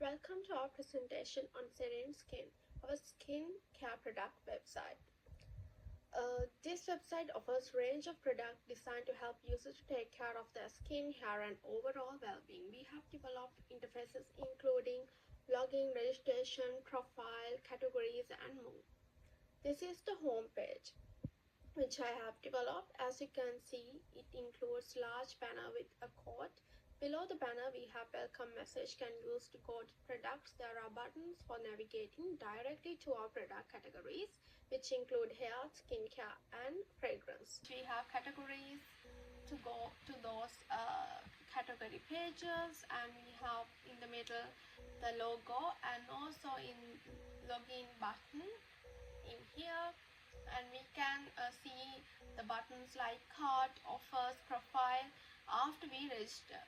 Welcome to our presentation on Serene Skin, our skin care product website. This website offers a range of products designed to help users to take care of their skin, hair, and overall well-being. We have developed interfaces including login, registration, profile, categories, and more. This is the home page, which I have developed. As you can see, it includes large banner with a code. Below the banner, we have welcome message can use to go to products. There are buttons for navigating directly to our product categories, which include hair, skincare, and fragrance. We have categories to go to those category pages, and we have in the middle the logo, and also in login button in here, and we can see the buttons like cart, offers, profile after we register.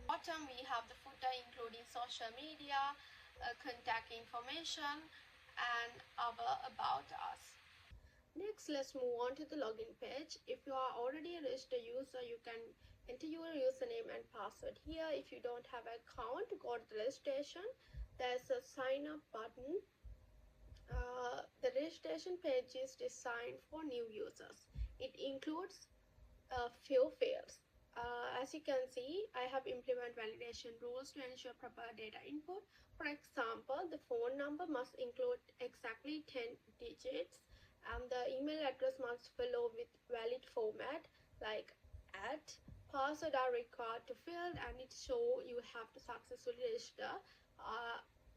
Bottom we have the footer including social media, contact information, and our about us. Next, let's move on to the login page. If you are already a registered user, you can enter your username and password here. If you don't have an account, go to the registration. There's a sign up button. The registration page is designed for new users. It includes a few fields. As you can see, I have implemented validation rules to ensure proper data input. For example, the phone number must include exactly 10 digits, and the email address must follow with valid format like @ password are required to fill, and it show you have to successfully register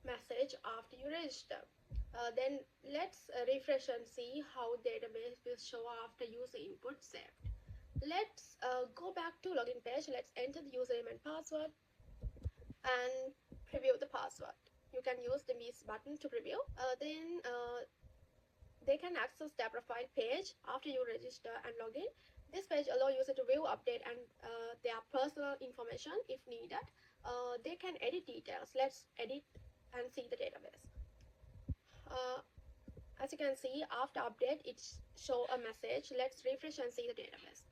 message after you register. Then let's refresh and see how database will show after user input saved. Let's go back to login page. Let's enter the username and password and preview the password. You can use the miss button to preview. Then they can access their profile page after you register and log in. This page allows users to view, update, and their personal information if needed. They can edit details. Let's edit and see the database. As you can see, after update, it show a message. Let's refresh and see the database.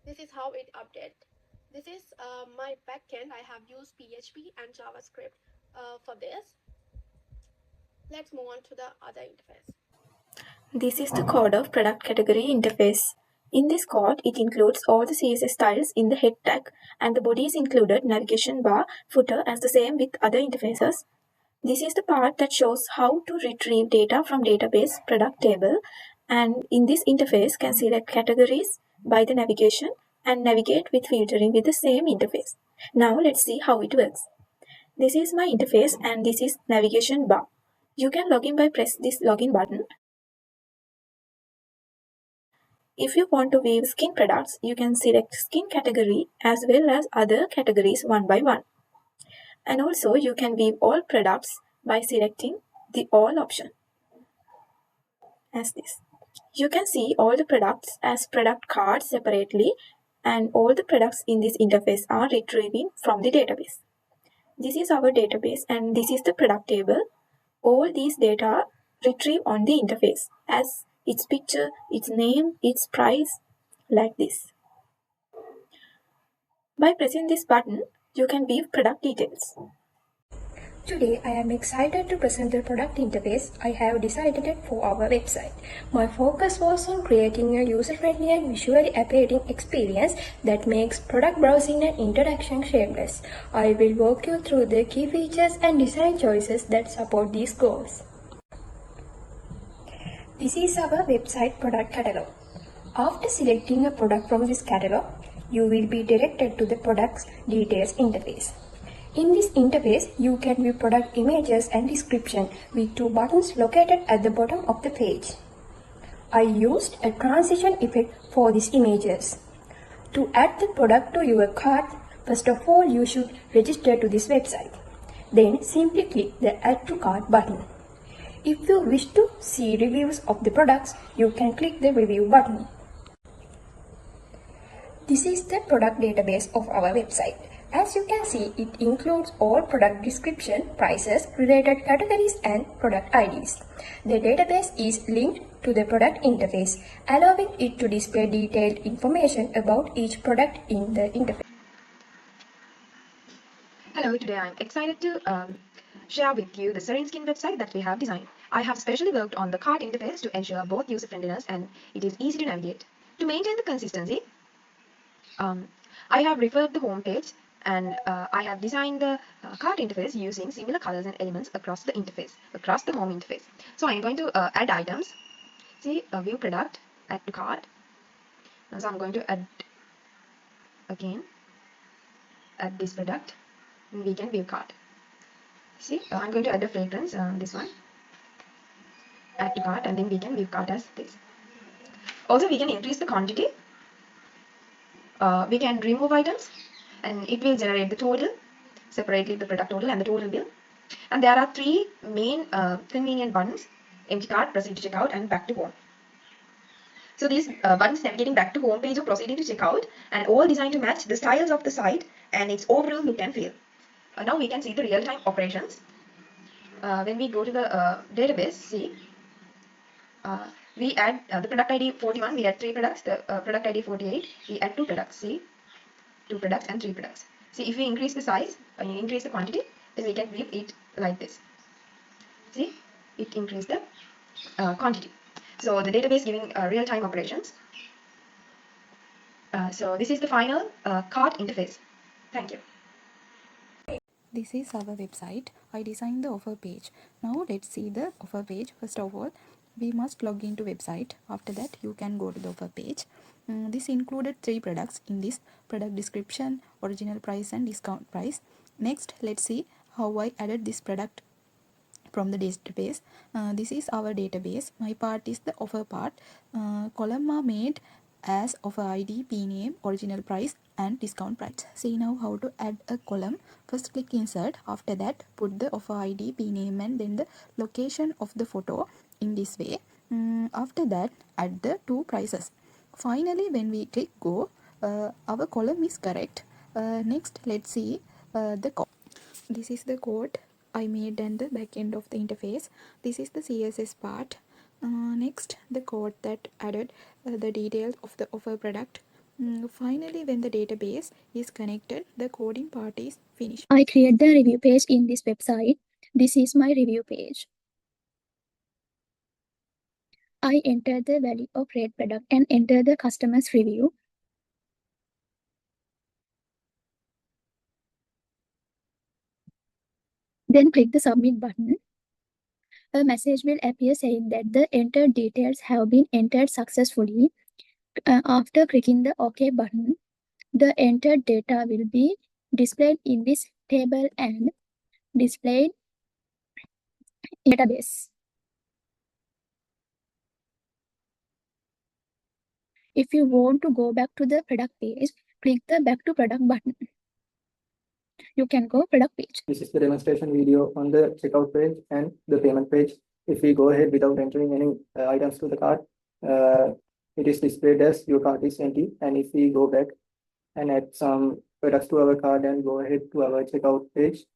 This is how it update. This is my backend. I have used PHP and JavaScript for this. Let's move on to the other interface. This is the code of product category interface. In this code, it includes all the CSS styles in the head tag, and the body is included navigation bar, footer as the same with other interfaces. This is the part that shows how to retrieve data from database product table, and in this interface can select categories by the navigation and navigate with filtering with the same interface. Now let's see how it works. This is my interface and this is navigation bar. You can log in by press this login button. If you want to view skin products, you can select skin category as well as other categories one by one. And also you can view all products by selecting the all option as this. You can see all the products as product cards separately, and all the products in this interface are retrieving from the database. This is our database and this is the product table. All these data retrieve on the interface as its picture, its name, its price, like this. By pressing this button, you can view product details. Today I am excited to present the product interface I have decided for our website. My focus was on creating a user-friendly and visually appealing experience that makes product browsing and interaction seamless. I will walk you through the key features and design choices that support these goals. This is our website product catalog. After selecting a product from this catalog, you will be directed to the product's details interface. In this interface, you can view product images and description with two buttons located at the bottom of the page. I used a transition effect for these images. To add the product to your cart, first of all you should register to this website. Then simply click the Add to Cart button. If you wish to see reviews of the products, you can click the Review button. This is the product database of our website. As you can see, it includes all product description, prices, related categories, and product IDs. The database is linked to the product interface, allowing it to display detailed information about each product in the interface. Hello, today I'm excited to share with you the Serene Skin website that we have designed. I have specially worked on the cart interface to ensure both user friendliness and it is easy to navigate. To maintain the consistency, um, I have referred the home page and I have designed the cart interface using similar colors and elements across the interface, across the home interface. So I'm going to add items. See, view product, add to cart. So I'm going to add again, add this product, and we can view cart. See, I'm going to add a fragrance, this one, add to cart, and then we can view cart as this. Also, we can increase the quantity. We can remove items, and it will generate the total, separately the product total and the total bill. And there are three main convenient buttons: empty cart, proceed to checkout, and back to home. So these buttons navigating back to home page or proceeding to checkout, and all designed to match the styles of the site and its overall look and feel. Now we can see the real-time operations. When we go to the database, see, we add the product ID 41, we add 3 products, the product ID 48, we add 2 products, see, 2 products and 3 products. See, if we increase the size, increase the quantity, then we can view it like this. See, it increased the quantity. So the database giving real-time operations. So this is the final cart interface. Thank you. This is our website. I designed the offer page. Now let's see the offer page. First of all, we must log into website. After that, you can go to the offer page. This included 3 products in this: product description, original price and discount price. Next, let's see how I added this product from the database. This is our database. My part is the offer part. Column are made as offer ID, P name, original price and discount price. See now how to add a column. First click insert. After that put the offer ID, P name and then the location of the photo in this way. After that add the 2 prices. Finally when we click go, our column is correct. Next let's see the code. This is the code I made and the back end of the interface. This is the CSS part. Next, the code that added the details of the offer product. Finally, when the database is connected, the coding part is finished. I create the review page in this website. This is my review page. I enter the value of rate product and enter the customer's review. Then click the submit button. A message will appear saying that the entered details have been entered successfully. After clicking the OK button, the entered data will be displayed in this table and displayed in database. If you want to go back to the product page, click the back to product button. You can go product page. This is the demonstration video on the checkout page and the payment page. If we go ahead without entering any items to the cart, it is displayed as your cart is empty. And if we go back and add some products to our cart and go ahead to our checkout page,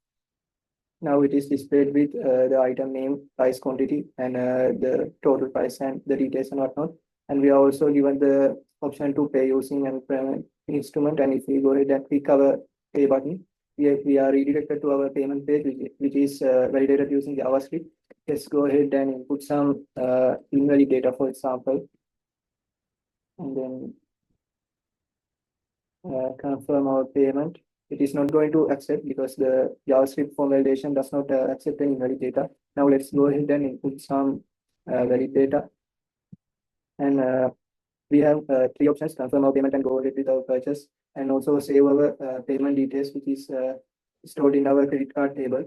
now it is displayed with the item name, price, quantity, and the total price and the details and whatnot. And we are also given the option to pay using an payment instrument. And if we go ahead and click our pay button, we are redirected to our payment page, which is validated using JavaScript. Let's go ahead and input some invalid data, for example, and then confirm our payment. It is not going to accept because the JavaScript form validation does not accept any valid data. Now let's go ahead and input some valid data. And we have 3 options: confirm our payment and go ahead with our purchase, and also save our payment details, which is stored in our credit card table.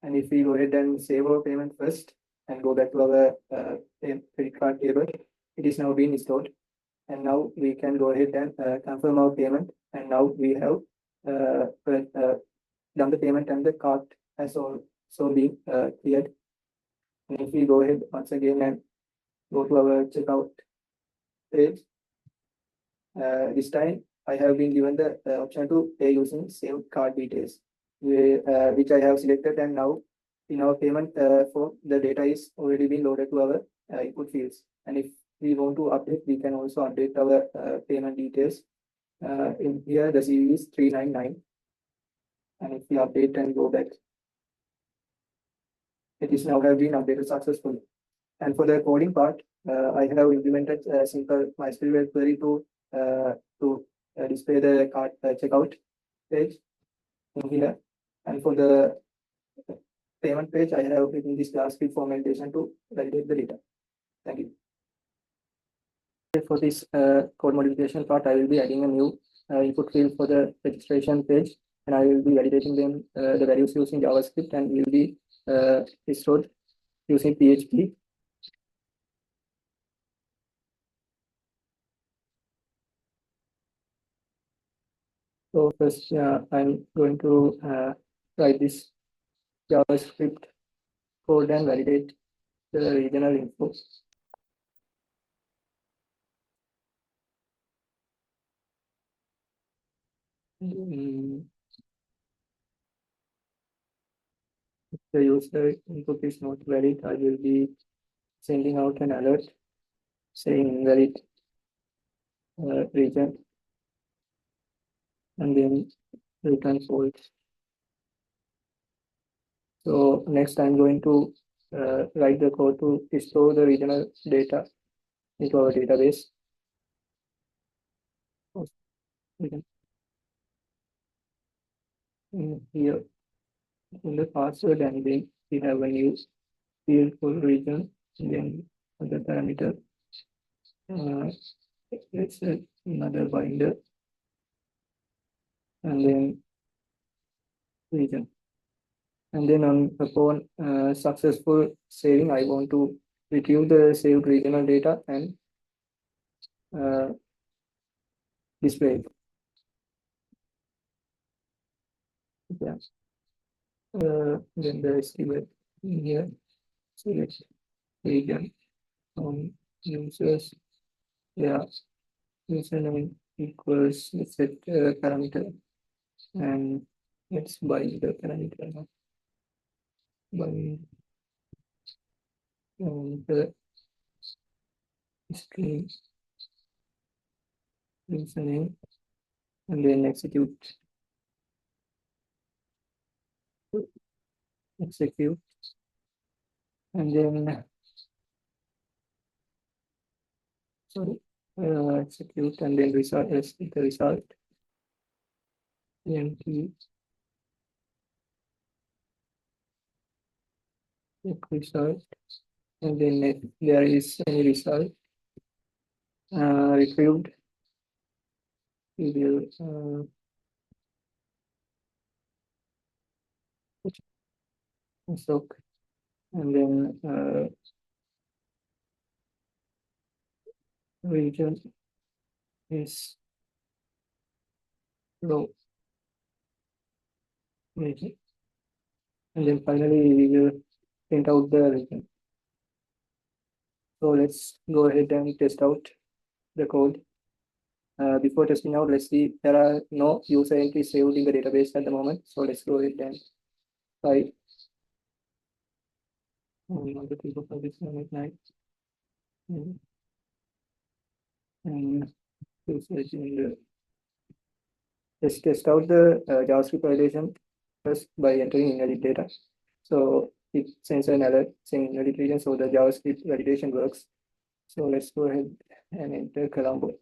And if we go ahead and save our payment first and go back to our credit card table, it is now been stored. And now we can go ahead and confirm our payment. And now we have done the payment and the cart has also been cleared. And if we go ahead once again and go to our checkout page, this time I have been given the option to pay using saved card details, which I have selected. And now in our payment form, the data is already been loaded to our input fields. And if we want to update, we can also update our payment details. In here, the CVV is 399. And if we update and go back, it is now have been updated successfully. And for the coding part, I have implemented a simple MySQL web query to display the cart checkout page in here. And for the payment page, I have written this JavaScript formattation to validate the data. Thank you. For this code modification part, I will be adding a new input field for the registration page, and I will be validating them the values using JavaScript, and will be stored using PHP. So first, I'm going to write this JavaScript code and validate the regional info. If the user input is not valid, I will be sending out an alert saying invalid region, and then return false. So next I'm going to write the code to store the regional data into our database. Here in the password, and then we have a new field for region, and then other parameter. Let's another binder, and then region. And then upon successful saving, I want to retrieve the saved regional data and display it. Yeah. Then the estimate here, select region from users. Yeah, username equals, let's set parameter, and let's bind the parameter now. Bind the string username, and then execute. And then execute, and then result is the result. Empty result, and then if there is any result retrieved, we will soak, and then region is low region, and then finally we will print out the region. So let's go ahead and test out the code. Before testing out, let's see, there are no user entries saved in the database at the moment. So let's go ahead and try. And let's test out the JavaScript validation first by entering invalid data. So it sends an alert saying invalid region, so the JavaScript validation works. So let's go ahead and enter Colombo,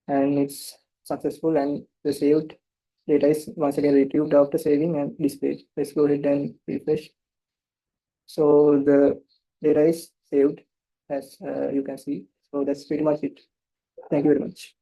and it's successful, and the saved data is once again retrieved after saving and displayed. Let's go ahead and refresh. So the data is saved, as you can see. So that's pretty much it. Thank you very much.